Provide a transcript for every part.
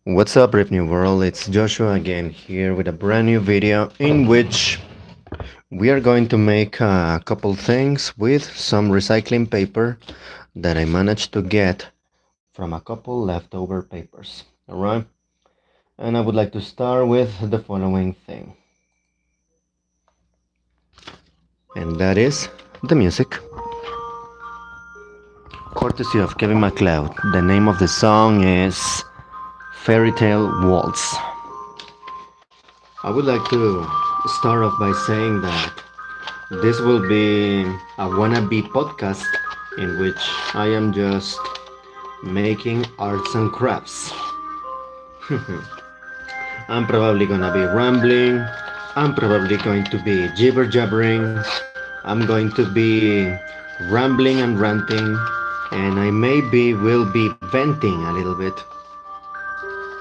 What's up, Brave New World? It's Joshua again here with a brand new video in which we are going to make a couple things with some recycling paper that I managed to get from a couple leftover papers. Alright? And I would like to start with the following thing. And that is the music. Courtesy of Kevin MacLeod. The name of the song is Fairy Tale Waltz. I would like to start off by saying that this will be a wannabe podcast in which I am just making arts and crafts. I'm probably gonna be rambling, I'm probably going to be jibber jabbering, I'm going to be rambling and ranting, and I maybe will be venting a little bit.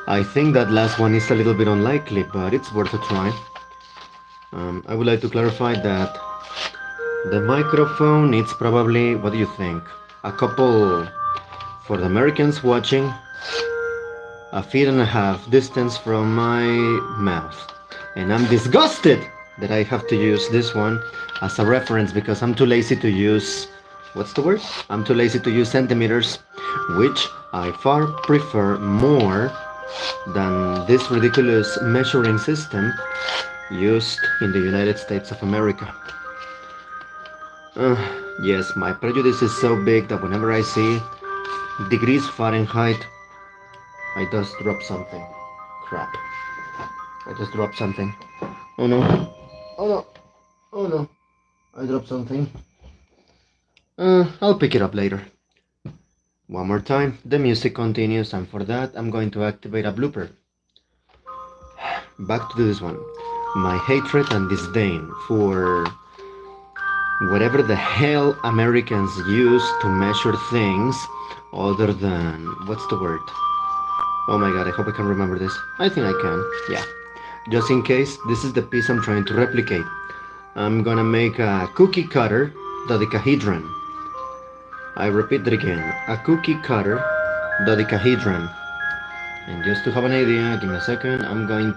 I think that last one is a little bit unlikely, but it's worth a try. I would like to clarify that the microphone it's probably, what do you think? A couple, for the Americans watching, 1.5 feet distance from my mouth. And I'm disgusted that I have to use this one as a reference because I'm too lazy to use, what's the word? I'm too lazy to use centimeters, which I far prefer more than this ridiculous measuring system used in the United States of America. Yes, my prejudice is so big that whenever I see degrees Fahrenheit, I just drop something. Crap. I just dropped something. Oh no. Oh no. Oh no. I dropped something. I'll pick it up later. One more time, the music continues, and for that I'm going to activate a blooper. Back to this one. My hatred and disdain for whatever the hell Americans use to measure things other than, what's the word? Oh my god, I hope I can remember this. I think I can, yeah. Just in case, this is the piece I'm trying to replicate. I'm gonna make a cookie-cutter dodecahedron. I repeat that again, a cookie-cutter dodecahedron. And just to have an idea, give me a second, I'm going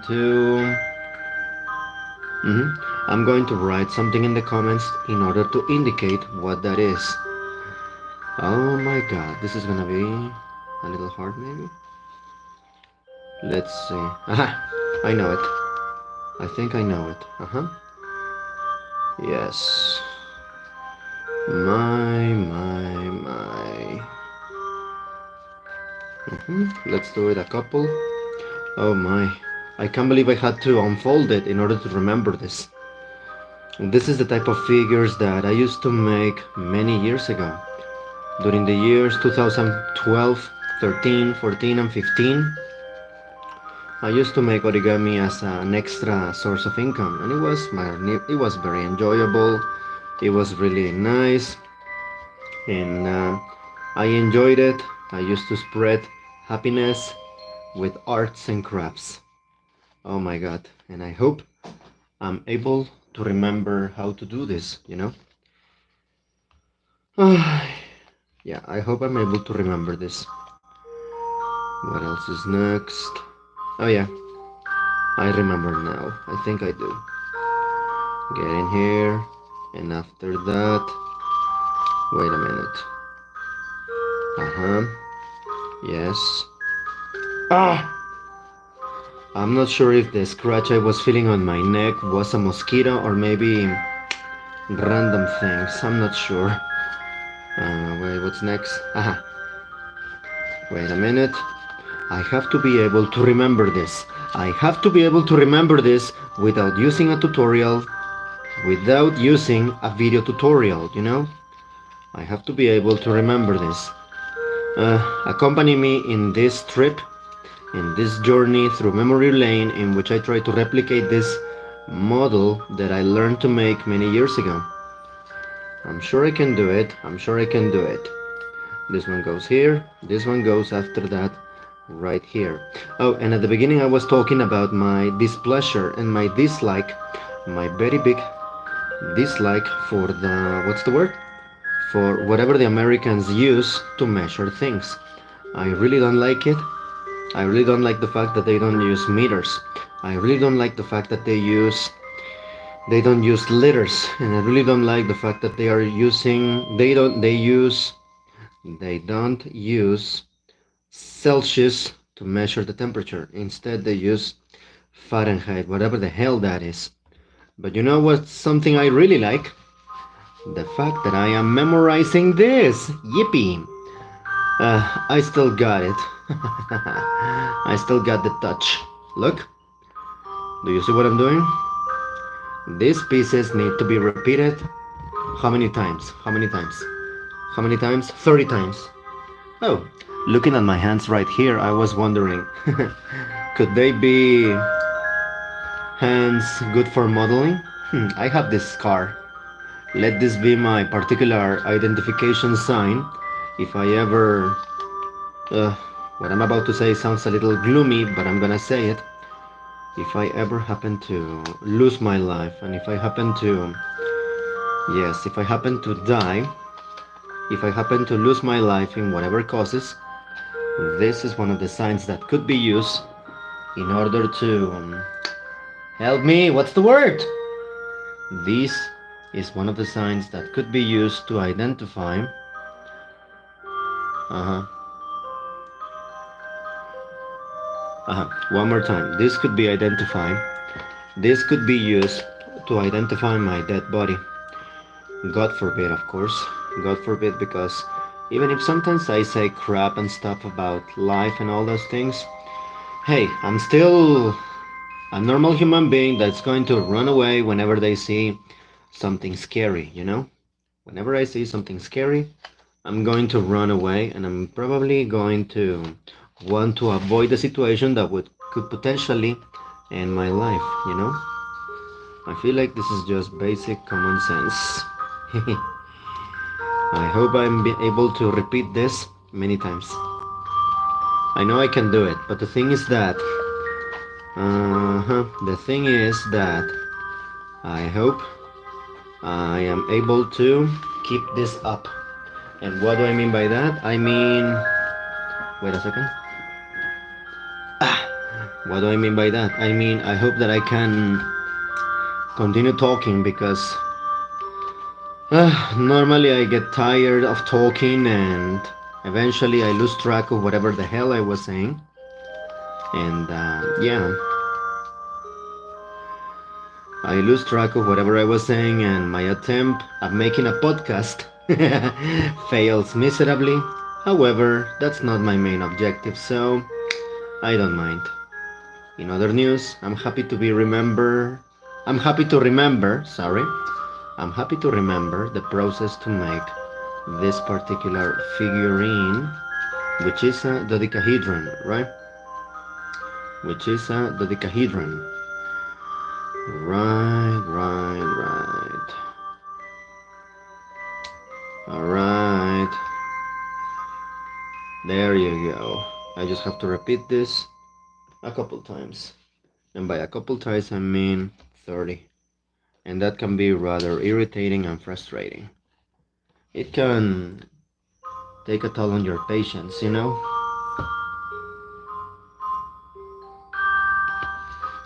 to write something in the comments in order to indicate what that is. Oh my god, this is gonna be a little hard maybe? Let's see. Aha! I know it. I think I know it. Yes. My. Let's do it a couple. Oh my. I can't believe I had to unfold it in order to remember this. This is the type of figures that I used to make many years ago. During the years 2012, 13, 14 and 15. I used to make origami as an extra source of income, and it was very enjoyable. It was really nice, and I enjoyed it. I used to spread happiness with arts and crafts. Oh my god, and I hope I'm able to remember how to do this, you know? Yeah, I hope I'm able to remember this. What else is next? Oh yeah, I remember now. I think I do. Get in here, and after that, wait a minute. Yes. I'm not sure if the scratch I was feeling on my neck was a mosquito or maybe random things. I'm not sure. Wait, what's next? Wait a minute. I have to be able to remember this. I have to be able to remember this without using a tutorial, without using a video tutorial, you know? I have to be able to remember this. Accompany me in this trip, in this journey through memory lane in which I try to replicate this model that I learned to make many years ago. I'm sure I can do it. I'm sure I can do it. This one goes here. This one goes after that. Right here. Oh, and at the beginning I was talking about my displeasure and my dislike, my very big dislike for the, what's the word? For whatever the Americans use to measure things. I really don't like it. I really don't like the fact that they don't use meters. I really don't like the fact that they don't use liters, and I really don't like the fact that they don't use Celsius to measure the temperature. Instead, they use Fahrenheit, whatever the hell that is. But you know what's something I really like? The fact that I am memorizing this. Yippee! I still got it. I still got the touch. Look, do you see what I'm doing? These pieces need to be repeated. How many times? How many times? How many times? 30 times. Oh, looking at my hands right here, I was wondering, could they be hands good for modeling? I have this scar. Let this be my particular identification sign. If I ever... Uh, what I'm about to say sounds a little gloomy, but I'm gonna say it. If I ever happen to lose my life, and if I happen to... Yes, if I happen to die, if I happen to lose my life in whatever causes, this is one of the signs that could be used in order to... help me, what's the word? This is one of the signs that could be used to identify... Uh-huh. One more time. This could be identified. This could be used to identify my dead body. God forbid, of course. God forbid, because even if sometimes I say crap and stuff about life and all those things, hey, I'm still a normal human being that's going to run away whenever they see something scary, you know? Whenever I see something scary, I'm going to run away, and I'm probably going to want to avoid the situation that could potentially end my life, you know? I feel like this is just basic common sense. I hope I'm able to repeat this many times. I know I can do it, but the thing is that I hope I am able to keep this up. And what do I mean by that? I mean, wait a second. What do I mean by that? I mean, I hope that I can continue talking, because normally I get tired of talking, and eventually I lose track of whatever the hell I was saying. And yeah, I lose track of whatever I was saying, and my attempt at making a podcast fails miserably. However, that's not my main objective, so I don't mind. In other news, I'm happy to remember, sorry. I'm happy to remember the process to make this particular figurine, which is a dodecahedron, right? Which is a dodecahedron. Right. Alright. There you go. I just have to repeat this a couple times. And by a couple times I mean 30. And that can be rather irritating and frustrating. It can take a toll on your patience, you know?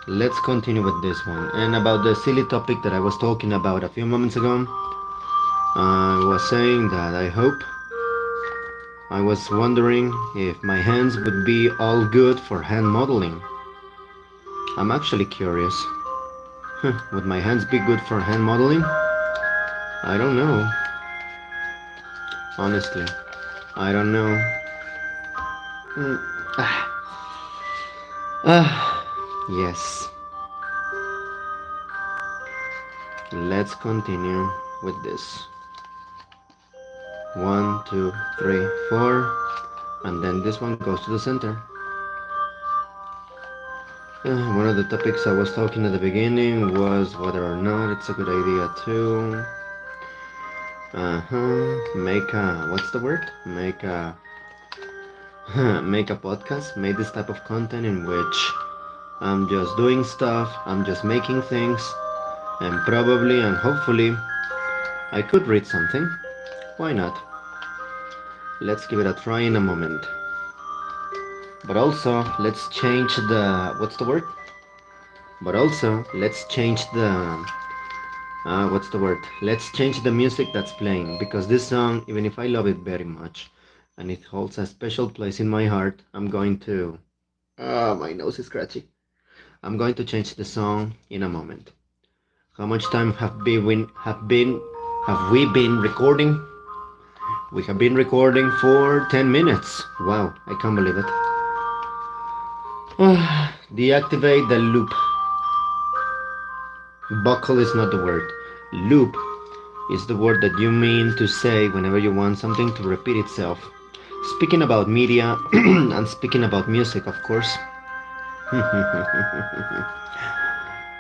Let's continue with this one. And about the silly topic that I was talking about a few moments ago, I was saying that I was wondering if my hands would be all good for hand modeling. I'm actually curious. Would my hands be good for hand modeling? I don't know. Honestly, I don't know. Yes. Let's continue with this. 1, 2, 3, 4, and then this one goes to the center. One of the topics I was talking at the beginning was whether or not it's a good idea to make a, what's the word? Make a podcast, make this type of content in which I'm just doing stuff, I'm just making things, and probably and hopefully I could read something. Why not? Let's give it a try in a moment. But also, let's change the, what's the word? But also, let's change the, what's the word? Let's change the music that's playing, because this song, even if I love it very much, and it holds a special place in my heart, I'm going to, my nose is scratchy. I'm going to change the song in a moment. How much time have we been recording? We have been recording for 10 minutes. Wow, I can't believe it. Deactivate the loop. Buckle is not the word. Loop is the word that you mean to say whenever you want something to repeat itself. Speaking about media and speaking about music, of course.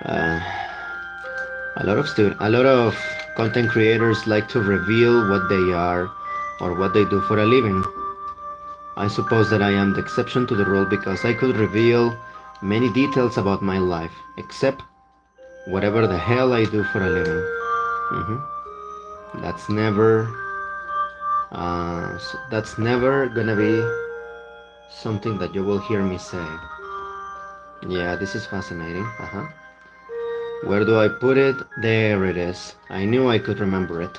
uh, a lot of content creators like to reveal what they are or what they do for a living. I suppose that I am the exception to the rule because I could reveal many details about my life, except whatever the hell I do for a living. That's never, that's never gonna be something that you will hear me say. Yeah, this is fascinating. Where do I put it? There it is. I knew I could remember it.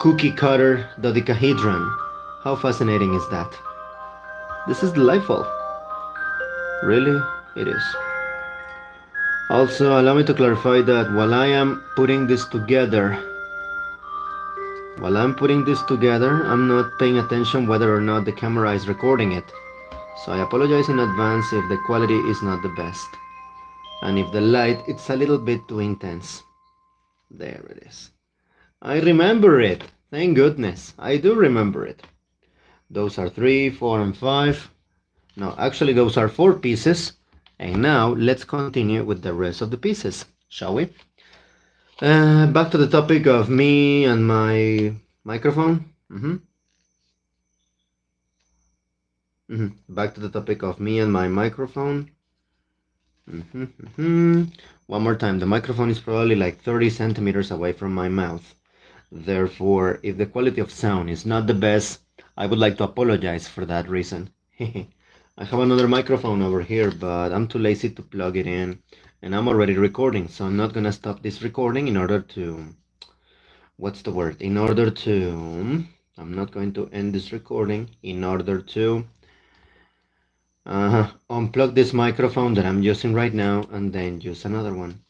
Cookie-Cutter Dodecahedron. How fascinating is that? This is delightful. Really, it is. Also, allow me to clarify that while I'm putting this together, I'm not paying attention whether or not the camera is recording it. So I apologize in advance if the quality is not the best. And if the light it's a little bit too intense. There it is. I remember it. Thank goodness. I do remember it. Those are 3, 4, and 5. No, actually those are 4 pieces. And now let's continue with the rest of the pieces, shall we? Back to the topic of me and my microphone. Back to the topic of me and my microphone. One more time, the microphone is probably like 30 centimeters away from my mouth. Therefore, if the quality of sound is not the best, I would like to apologize for that reason. I have another microphone over here, but I'm too lazy to plug it in, and I'm already recording, so I'm not gonna stop this recording in order to, what's the word? I'm not going to end this recording in order to unplug this microphone that I'm using right now and then use another one.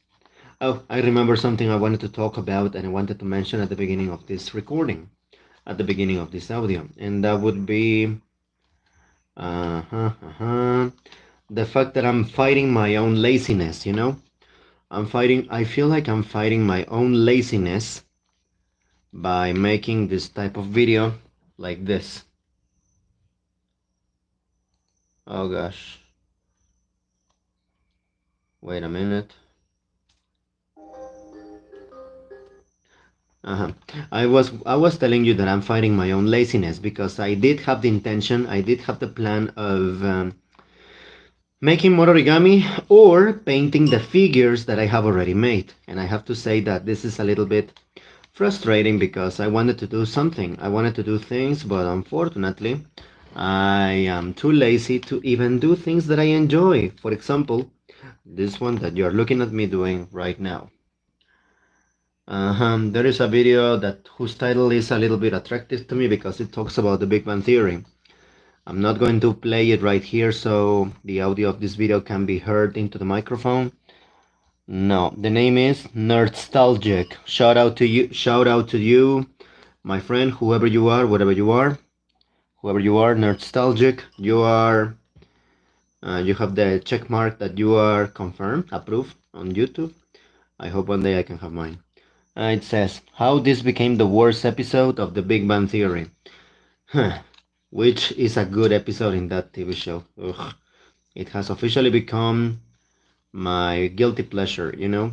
Oh, I remember something I wanted to talk about and I wanted to mention at the beginning of this recording, at the beginning of this audio, and that would be the fact that I'm fighting my own laziness, you know? I feel like I'm fighting my own laziness by making this type of video like this. Oh gosh. Wait a minute. I was telling you that I'm fighting my own laziness because I did have the intention, I did have the plan of making more origami or painting the figures that I have already made. And I have to say that this is a little bit frustrating because I wanted to do something. I wanted to do things, but unfortunately, I am too lazy to even do things that I enjoy. For example, this one that you're looking at me doing right now. There is a video whose title is a little bit attractive to me because it talks about the Big Bang Theory. I'm not going to play it right here so the audio of this video can be heard into the microphone. No, the name is Nerdstalgic. Shout out to you, my friend, whoever you are, whatever you are, whoever you are, Nerdstalgic. You are, you have the check mark that you are confirmed, approved on YouTube. I hope one day I can have mine. It says, how this became the worst episode of the Big Bang Theory. Which is a good episode in that TV show. Ugh. It has officially become my guilty pleasure, you know?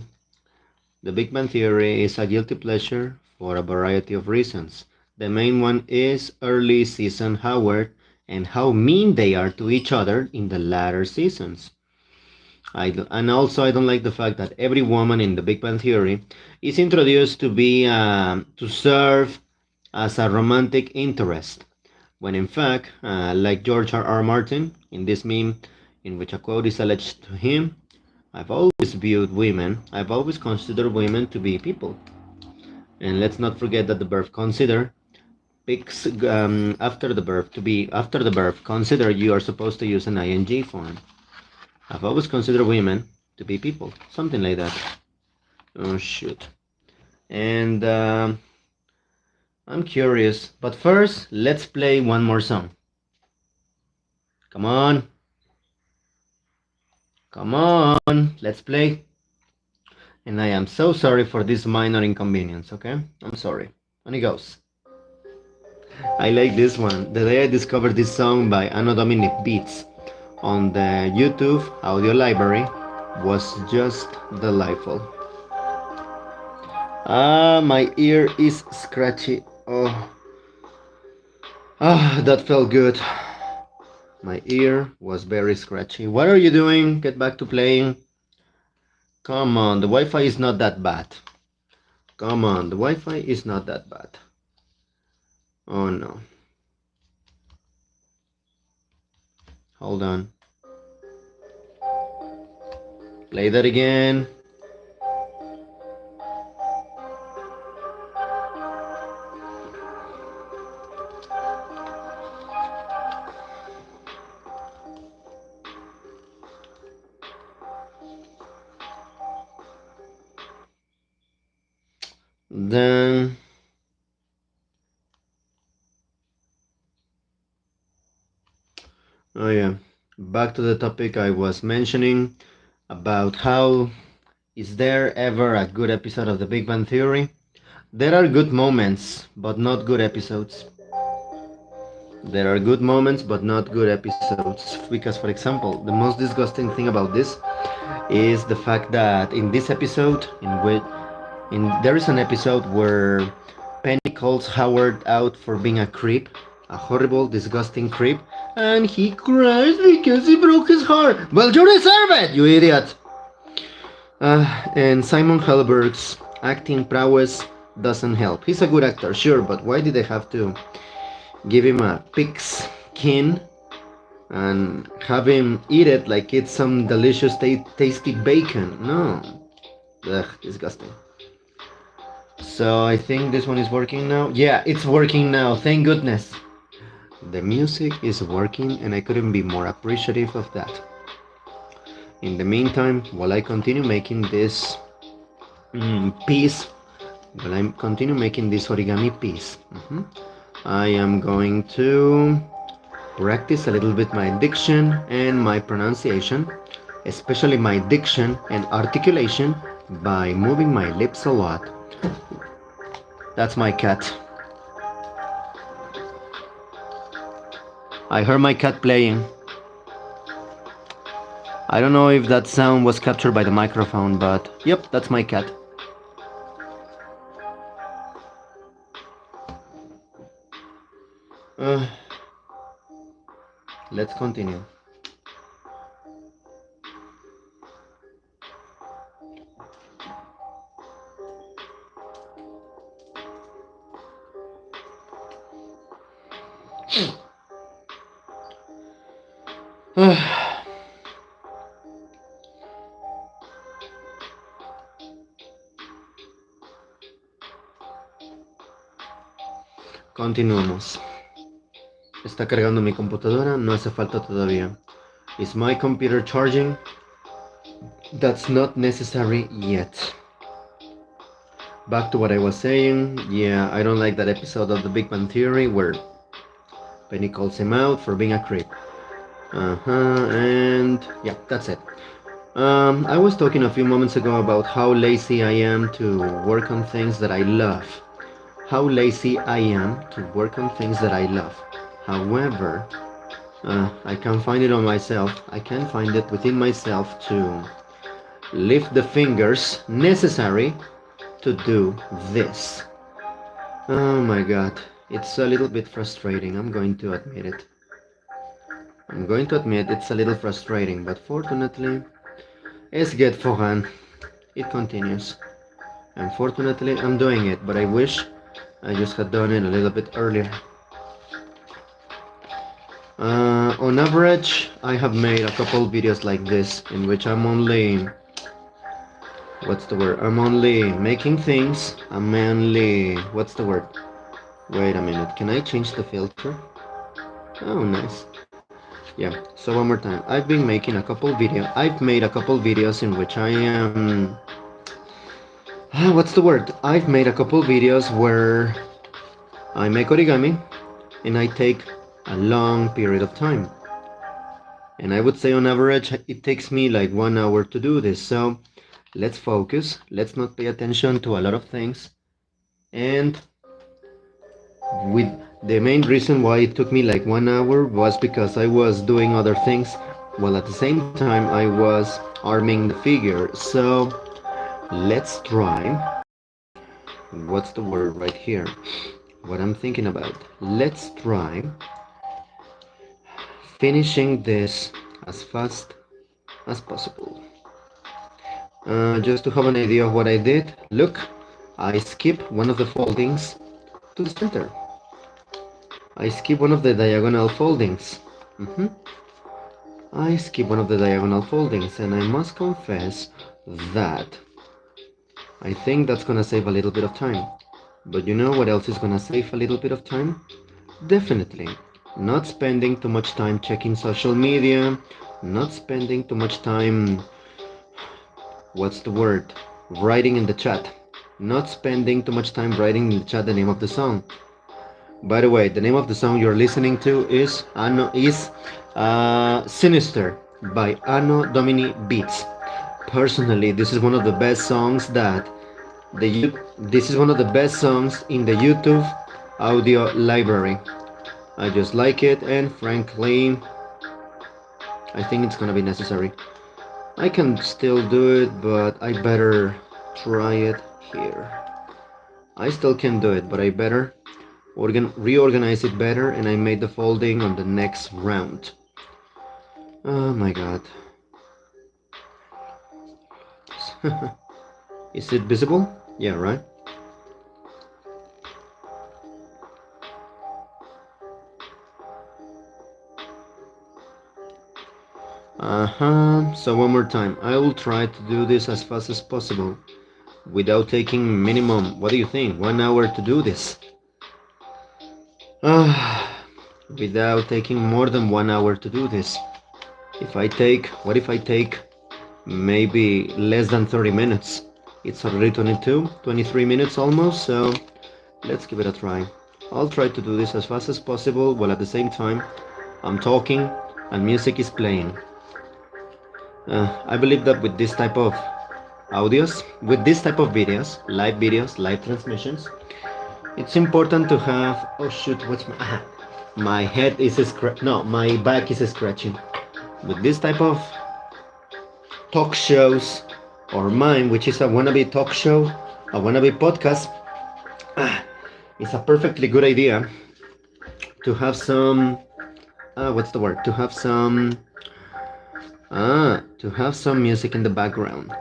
The Big Bang Theory is a guilty pleasure for a variety of reasons. The main one is early season Howard and how mean they are to each other in the latter seasons. And also I don't like the fact that every woman in the Big Bang Theory is introduced to be to serve as a romantic interest, when in fact, like George R.R. Martin In this meme, in which a quote is alleged to him, I've always viewed women, I've always considered women to be people. And let's not forget that the verb consider picks after the verb to be after the verb consider, you are supposed to use an ing form. I've always considered women to be people, something like that. Oh shoot. And I'm curious, but first let's play one more song. Come on, let's play. And I am so sorry for this minor inconvenience, okay? I'm sorry. And it goes. I like this one. The day I discovered this song by Anno Dominic Beats on the YouTube audio library was just delightful. Ah, my ear is scratchy. Oh, that felt good. My ear was very scratchy. What are you doing? Get back to playing. Come on, the Wi-Fi is not that bad. Come on, the Wi-Fi is not that bad. Oh no. Hold on. Play that again. Then oh yeah, back to the topic I was mentioning about how is there ever a good episode of The Big Bang Theory? There are good moments, but not good episodes. There are good moments, but not good episodes. Because, for example, the most disgusting thing about this is the fact that in this episode, there is an episode where Penny calls Howard out for being a creep, a horrible, disgusting creep, and he cries because he broke his heart. Well, you deserve it, you idiot! And Simon Helberg's acting prowess doesn't help. He's a good actor, sure, but why did they have to give him a pig's skin and have him eat it like it's some delicious, tasty bacon? No. Ugh, disgusting. So I think this one is working now. Yeah, it's working now, thank goodness. The music is working and I couldn't be more appreciative of that. In the meantime, while I continue making this piece, while I continue making this origami piece, I am going to practice a little bit my diction and my pronunciation, especially my diction and articulation by moving my lips a lot. That's my cat. I heard my cat playing. I don't know if that sound was captured by the microphone, but yep, that's my cat. Let's continue. Continuamos. Está cargando mi computadora, no hace falta todavía. Is my computer charging? That's not necessary yet. Back to what I was saying. Yeah, I don't like that episode of The Big Bang Theory where Penny calls him out for being a creep. And yeah, that's it. I was talking a few moments ago about how lazy I am to work on things that I love. How lazy I am to work on things that I love. However, I can find it on myself. I can find it within myself to lift the fingers necessary to do this. Oh my god, it's a little bit frustrating. I'm going to admit it. I'm going to admit it's a little frustrating, but fortunately, es geht voran. It continues. Unfortunately, I'm doing it, but I wish I just had done it a little bit earlier. On average, I have made a couple videos like this in which I'm only, what's the word? I'm only making things. I'm only, what's the word? Wait a minute, can I change the filter? Oh, nice. Yeah, so one more time. I've made a couple videos in which I am, what's the word? I've made a couple videos where I make origami and I take a long period of time. And I would say on average it takes me like 1 hour to do this. So let's focus. Let's not pay attention to a lot of things. And with the main reason why it took me like 1 hour was because I was doing other things while at the same time I was arming the figure. So let's try. What's the word right here? What I'm thinking about. Let's try finishing this as fast as possible. Just to have an idea of what I did, look, I skip one of the foldings to the center. I skip one of the diagonal foldings. I skip one of the diagonal foldings, and I must confess that I think that's gonna save a little bit of time. But you know what else is gonna save a little bit of time? Definitely not spending too much time checking social media, not spending too much time, what's the word, writing in the chat, not spending too much time writing in the chat the name of the song. By the way, the name of the song you're listening to is Sinister by Anno Domini Beats. Personally, this is one of the best songs this is one of the best songs in the YouTube audio library. I just like it, and frankly, I think it's gonna be necessary. I can still do it, but I better try it here. I still can do it, but I better reorganize it better, and I made the folding on the next round. Oh my god. Is it visible? Yeah, right? So one more time. I will try to do this as fast as possible without taking minimum, what do you think, 1 hour to do this? Without taking more than 1 hour to do this. What if I take maybe less than 30 minutes? It's already 23 minutes almost, so let's give it a try. I'll try to do this as fast as possible while at the same time I'm talking and music is playing. I believe that with this type of videos, live transmissions, it's important to have, oh shoot, what's my head is my back is scratching. With this type of talk shows, or mine, which is a wannabe talk show, a wannabe podcast, it's a perfectly good idea to have some, to have some music in the background.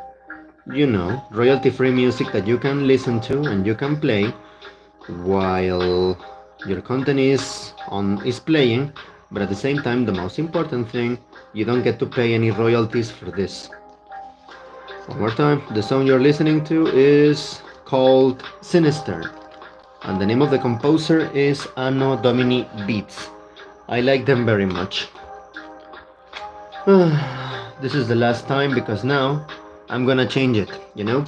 You know, royalty-free music that you can listen to and you can play while your content is playing, but at the same time, the most important thing, you don't get to pay any royalties for this. One more time, the song you're listening to is called Sinister, and the name of the composer is Anno Domini Beats. I like them very much. This is the last time because now I'm gonna change it, you know?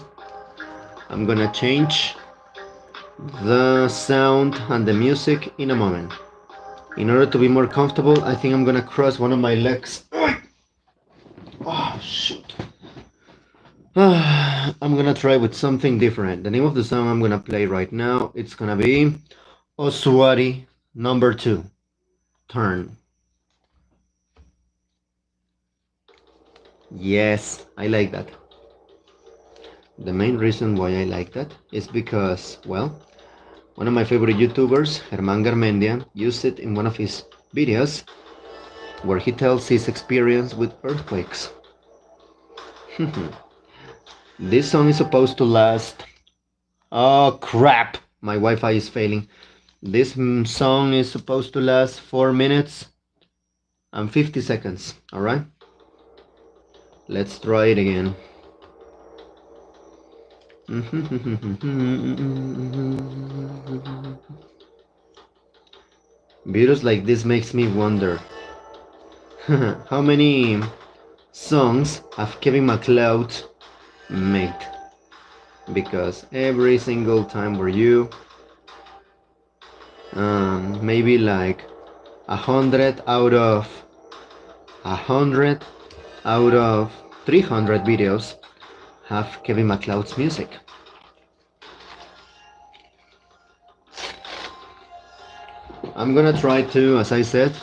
I'm gonna change the sound and the music in a moment. In order to be more comfortable, I think I'm gonna cross one of my legs. Oh, shoot. I'm gonna try with something different. The name of the song I'm gonna play right now, it's gonna be Oswari number 2, Turn. Yes, I like that. The main reason why I like that is because, well, one of my favorite YouTubers, Germán Garmendia, used it in one of his videos where he tells his experience with earthquakes. This song is supposed to last... Oh crap! My Wi-Fi is failing. This song is supposed to last 4 minutes and 50 seconds. All right, let's try it again. Videos like this makes me wonder how many songs have Kevin MacLeod made, because every single time where you maybe like 100 out of 300 videos have Kevin MacLeod's music. I'm gonna try to, as I said,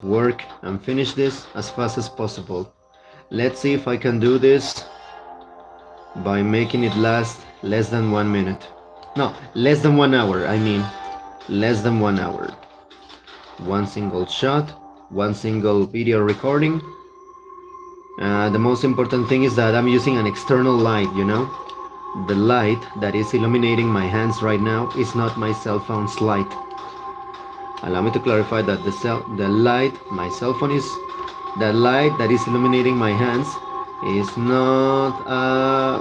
work and finish this as fast as possible. Let's see if I can do this by making it last less than 1 minute. No, less than 1 hour, I mean less than 1 hour. One single shot, one single video recording. The most important thing is that I'm using an external light, you know. The light that is illuminating my hands right now is not my cell phone's light. Allow me to clarify that the light my cell phone is, the light that is illuminating my hands is not,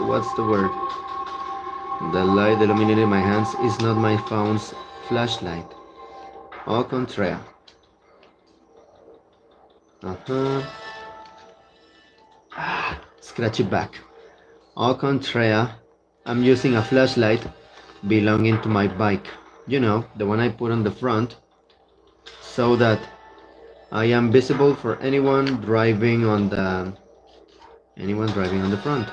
what's the word? The light illuminating my hands is not my phone's flashlight. Au contraire. Scratch it back. Au contraire, I'm using a flashlight belonging to my bike. You know, the one I put on the front, so that I am visible for anyone driving on the front.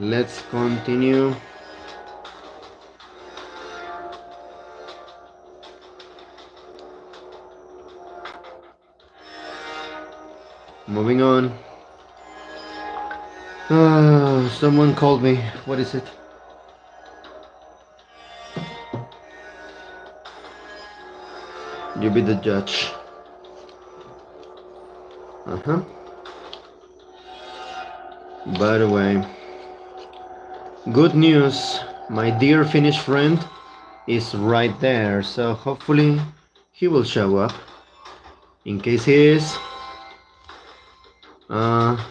Let's continue. Moving on. Someone called me. What is it? You be the judge. By the way, good news. My dear Finnish friend is right there, so hopefully he will show up. In case he is,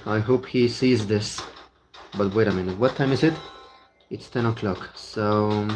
I hope he sees this. But wait a minute, what time is it? It's 10 o'clock, so...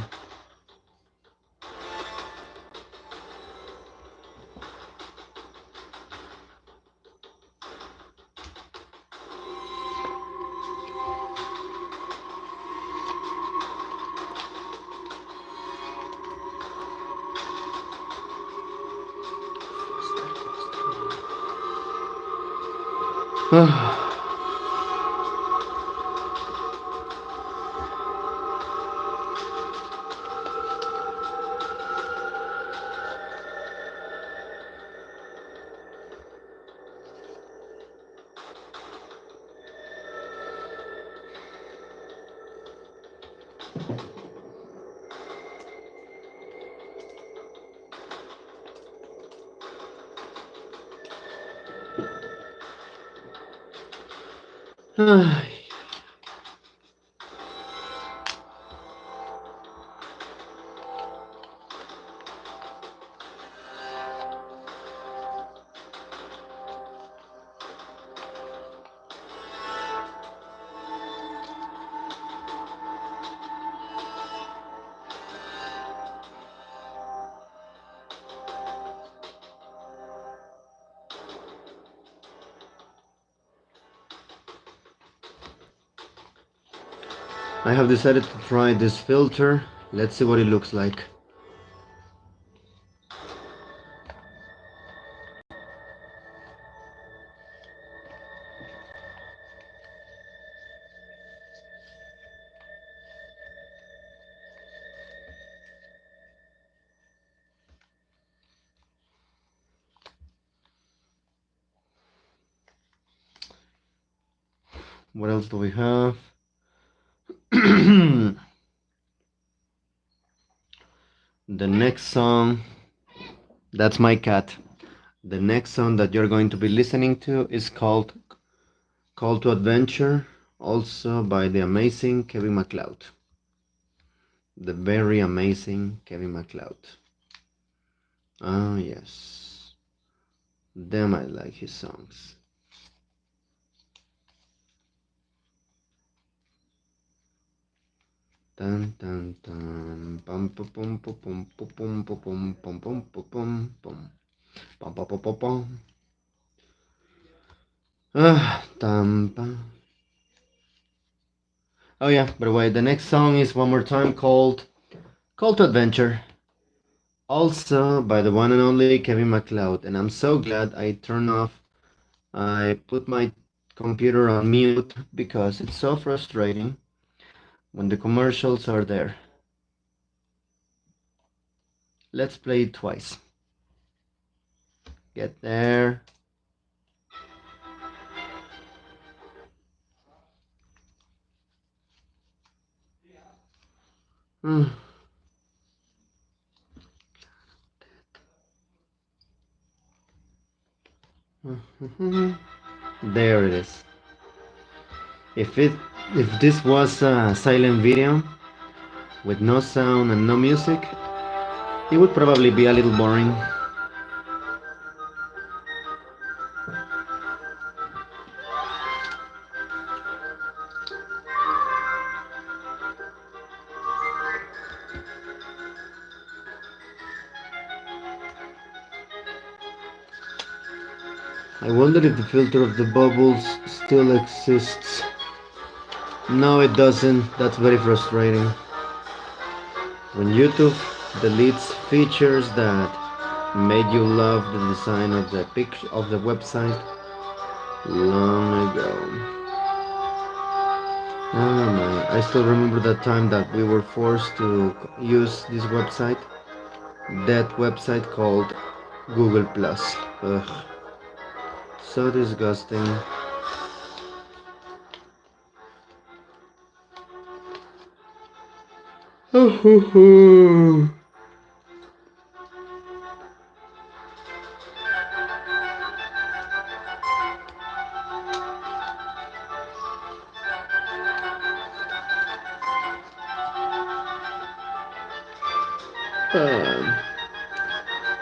I have decided to try this filter. Let's see what it looks like. What else do we have? The next song, that's my cat. The next song that you're going to be listening to is called Call to Adventure, also by the amazing Kevin MacLeod. The very amazing Kevin MacLeod. Oh, yes. Damn, I like his songs. Dun dun dun pum pum pum pum pum pum pum pum pum pum pum pum pum pum pum pum pum. Pum. Oh yeah, by the way, the next song is one more time called Call to Adventure, also by the one and only Kevin MacLeod. And I'm so glad I put my computer on mute because it's so frustrating when the commercials are there. Let's play it twice. Get there. There it is. If this was a silent video with no sound and no music, it would probably be a little boring. I wonder if the filter of the bubbles still exists. No, it doesn't. That's very frustrating. When YouTube deletes features that made you love the design of the picture of the website long ago. Oh my, I still remember that time that we were forced to use this website. That website called Google Plus. Ugh. So disgusting.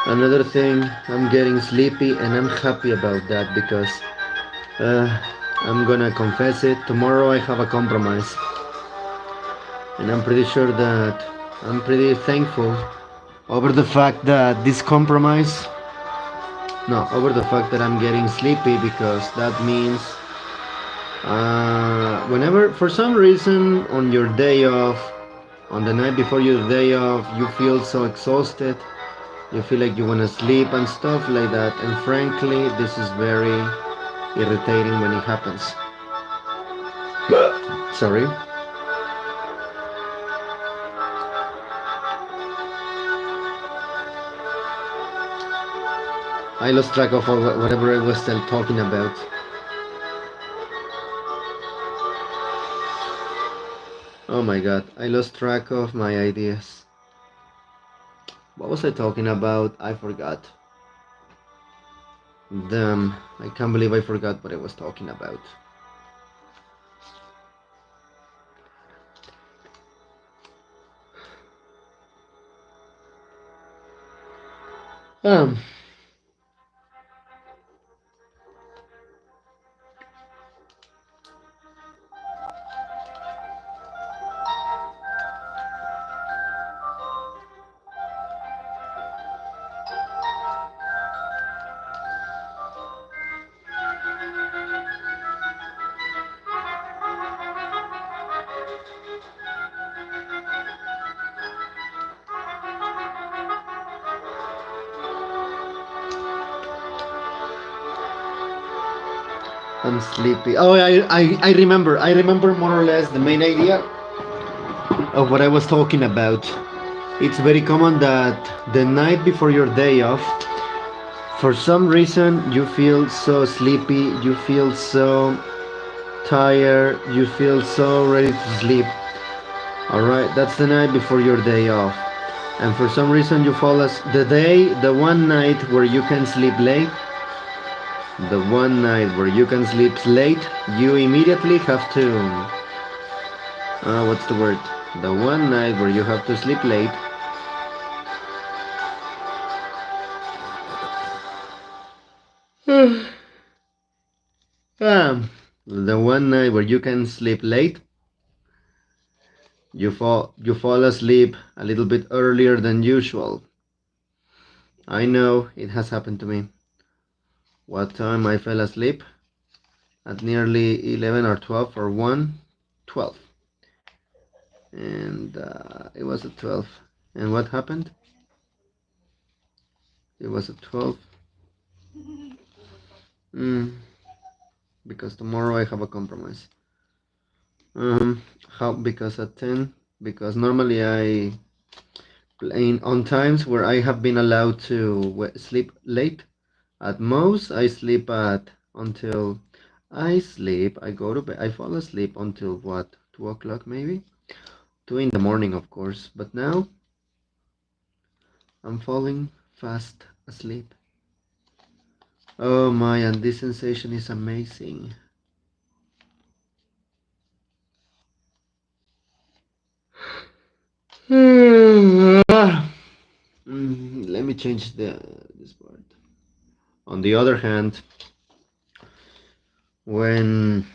Another thing, I'm getting sleepy and I'm happy about that because I'm gonna confess it, tomorrow I have a compromise. And I'm pretty sure that I'm pretty thankful over the fact that this compromise, no, over the fact that I'm getting sleepy because that means whenever, for some reason, on your day off, on the night before your day off, you feel so exhausted, you feel like you want to sleep and stuff like that, and frankly, this is very irritating when it happens. Sorry. I lost track of whatever I was still talking about. Oh my god, I lost track of my ideas. What was I talking about? I forgot. Damn, I can't believe I forgot what I was talking about. Um, I'm sleepy. Oh, I remember. I remember more or less the main idea of what I was talking about. It's very common that the night before your day off, for some reason, you feel so sleepy, you feel so tired, you feel so ready to sleep. Alright, that's the night before your day off. and for some reason you fall asleep. The one night where you can sleep late, the one night where you can sleep late, you immediately have to, what's the word? The one night where you have to sleep late, the one night where you can sleep late, you fall asleep a little bit earlier than usual. I know it has happened to me. What time I fell asleep? At nearly 11 or 12 or 1? 12. And it was at 12. And what happened? It was at 12. Mm, because tomorrow I have a compromise. How? Because at 10. Because normally I on times where I have been allowed to sleep late. At most I sleep at until I go to bed. I fall asleep until what? 2 o'clock maybe? 2 in the morning, of course. But now I'm falling fast asleep. Oh my, and this sensation is amazing. Let me change this part. On the other hand, when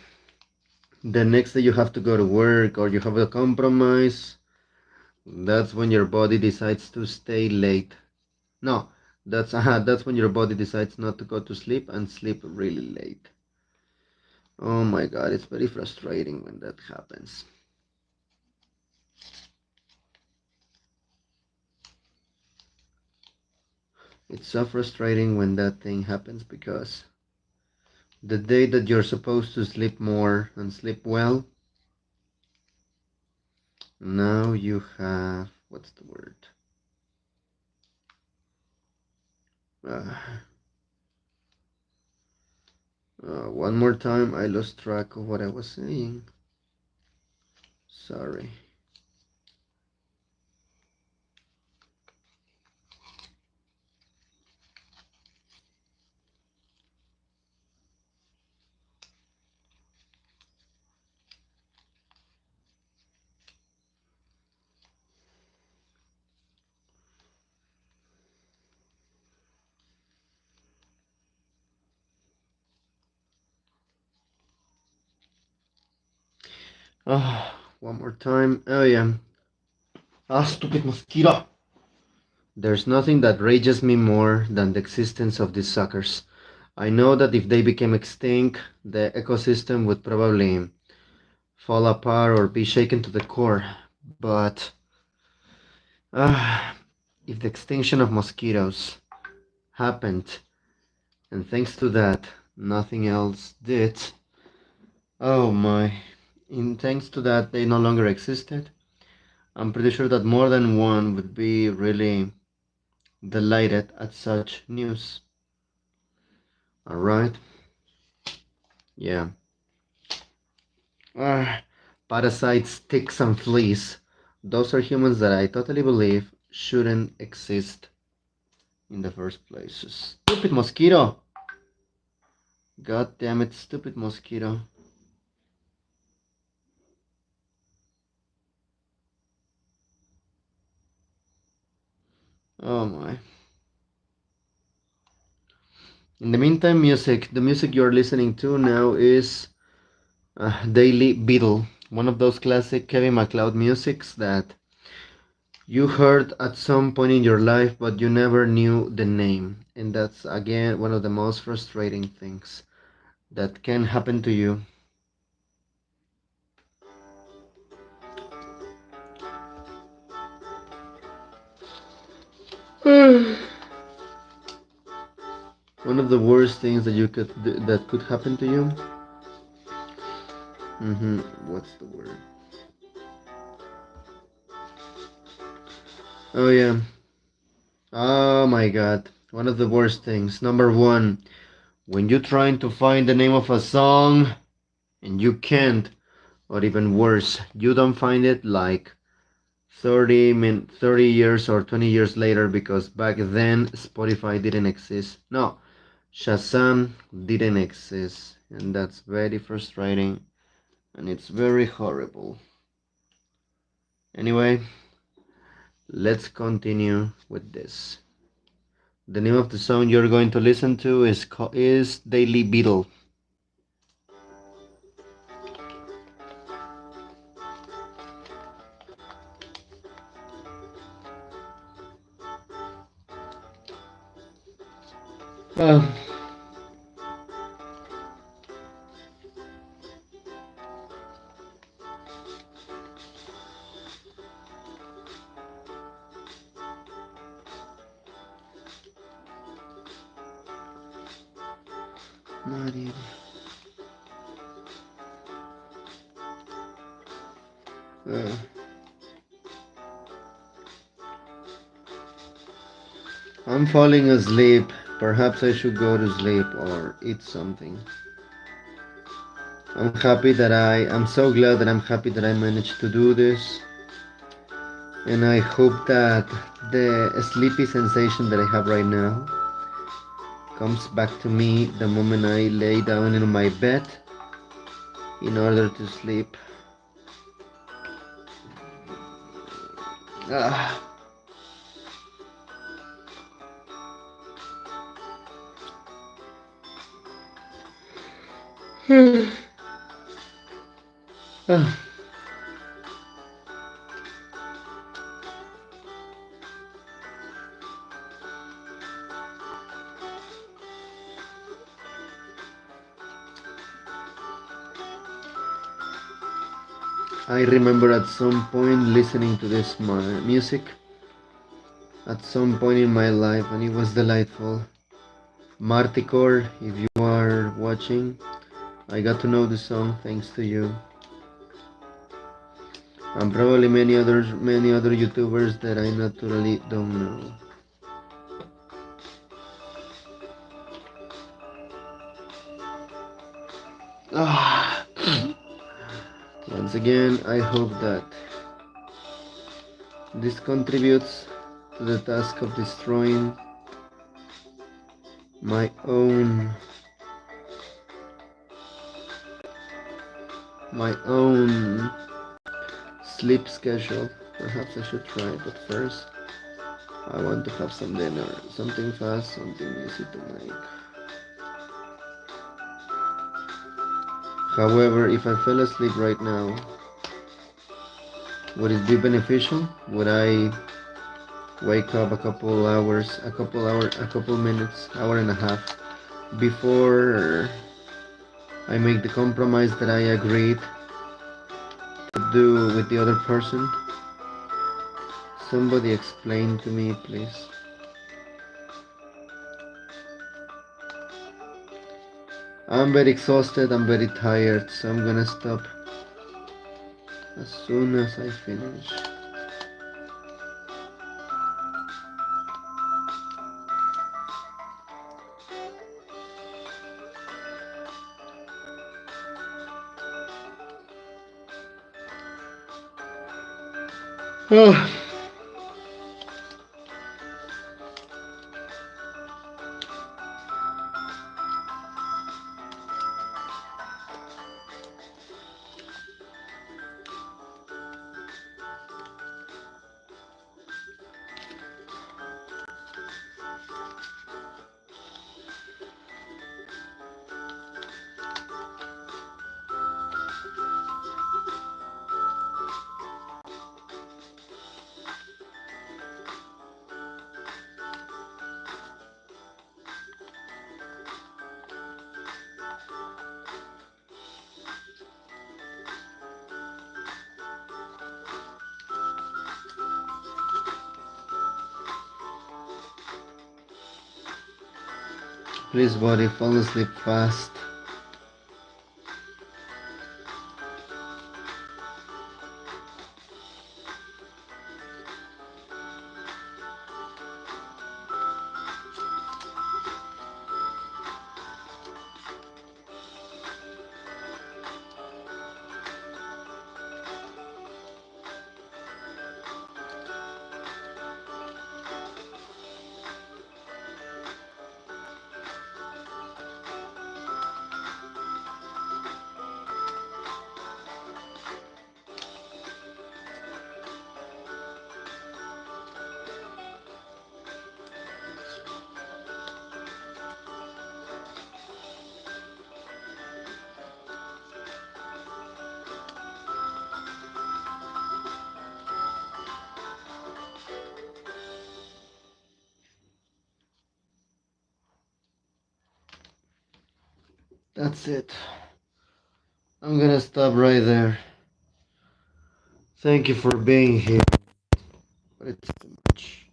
the next day you have to go to work or you have a compromise, that's when your body decides to stay late. No, that's when your body decides not to go to sleep and sleep really late. Oh my god, it's very frustrating when that happens. It's so frustrating when that thing happens because the day that you're supposed to sleep more and sleep well, now you have, what's the word? Uh, one more time, I lost track of what I was saying. Sorry. One more time. Oh yeah. Stupid mosquito. There's nothing that rages me more than the existence of these suckers. I know that if they became extinct, the ecosystem would probably fall apart or be shaken to the core. But if the extinction of mosquitoes happened, and thanks to that, nothing else did, oh my, thanks to that, they no longer existed, I'm pretty sure that more than one would be really delighted at such news. Alright? Yeah. Ah, parasites, ticks, and fleas. Those are humans that I totally believe shouldn't exist in the first place. Stupid mosquito! God damn it, stupid mosquito. Oh my. In the meantime, the music you're listening to now is Daily Beetle, one of those classic Kevin MacLeod musics that you heard at some point in your life, but you never knew the name. And that's again one of the most frustrating things that can happen to you. One of the worst things that could happen to you. What's the word? Oh yeah. Oh my god. One of the worst things. Number one, when you're trying to find the name of a song and you can't, or even worse, you don't find it like 30 years or 20 years later, because back then Spotify didn't exist. No, Shazam didn't exist, and that's very frustrating and it's very horrible. Anyway, let's continue with this. The name of the song you're going to listen to is Daily Beetle. Uh, not even. Uh, I'm falling asleep. Perhaps I should go to sleep or eat something. I'm so glad that I'm happy that I managed to do this. And I hope that the sleepy sensation that I have right now comes back to me the moment I lay down in my bed in order to sleep. Ah. Ah. I remember at some point listening to this music at some point in my life, and it was delightful. Marticore, if you are watching, I got to know the song thanks to you, and probably many other YouTubers that I naturally don't know. Ah. Once again, I hope that this contributes to the task of destroying my own sleep schedule. Perhaps I should try, but first I want to have some dinner, something fast, something easy to make. However, if I fell asleep right now, would it be beneficial? Would I wake up a couple minutes, hour and a half before I make the compromise that I agreed to do with the other person? Somebody explain to me, please. I'm very exhausted, I'm very tired, so I'm gonna stop as soon as I finish. Oh. Please, body, fall asleep fast. That's it. I'm gonna stop right there. Thank you for being here. But it's too much.